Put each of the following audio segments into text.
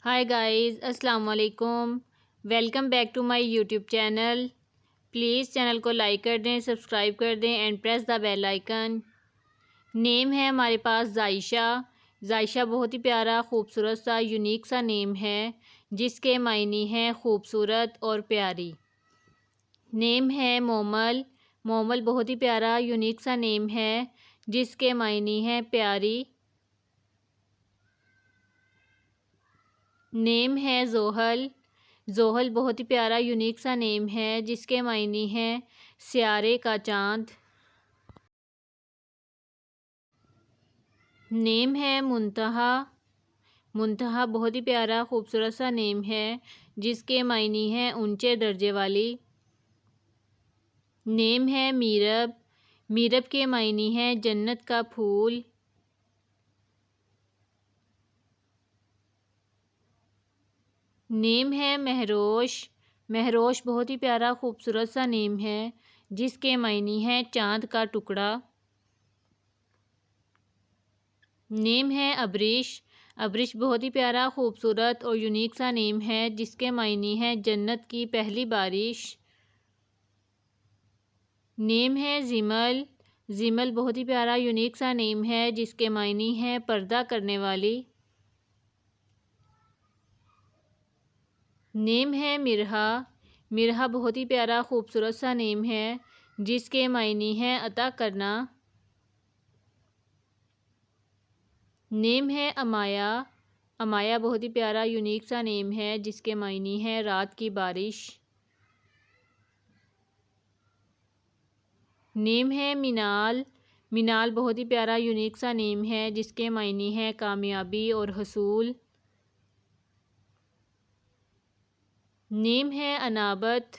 हाय guys, अस्सलाम वालेकुम। Welcome back to my YouTube channel. Please channel को लाइक कर दें, सब्सक्राइब कर दें and press the bell icon. Name है हमारे पास जायशा। जायशा बहुत ही प्यारा, खूबसूरत सा, यूनिक सा नेम है जिसके मायने हैं खूबसूरत और प्यारी। नेम है मोमल। मोमल बहुत ही प्यारा, यूनिक सा नेम है जिसके मायने हैं प्यारी। नेम है जोहल। जोहल बहुत ही प्यारा, यूनिक सा नेम है जिसके मायने हैं सियारे का चाँद। नेम है मुंतहा। मुंतहा बहुत ही प्यारा, खूबसूरत सा नेम है जिसके मायने हैं ऊंचे दर्जे वाली। नेम है मीरब। मीरब के मायने हैं जन्नत का फूल। नेम है महरोश। महरोश बहुत ही प्यारा, खूबसूरत सा नेम है जिसके मायने हैं चाँद का टुकड़ा। नेम है अबरिश। अबरिश बहुत ही प्यारा, खूबसूरत और यूनिक सा नेम है जिसके मायने हैं जन्नत की पहली बारिश। नेम है जिमल। जिमल बहुत ही प्यारा, यूनिक सा नेम है जिसके मायने हैं पर्दा करने वाली। नेम है मिरहा। मिरहा बहुत ही प्यारा, खूबसूरत सा नेम है जिसके मायने हैं अता करना। नेम है अमाया। अमाया बहुत ही प्यारा, यूनिक सा नेम है जिसके मायने हैं रात की बारिश। नेम है मिनाल। मिनाल बहुत ही प्यारा, यूनिक सा नेम है जिसके मायने हैं कामयाबी और हसूल। नेम है अनाबत।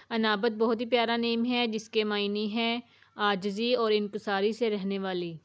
अनाबत बहुत ही प्यारा नेम है जिसके मायने हैं आजिज़ी और इनकिसारी से रहने वाली।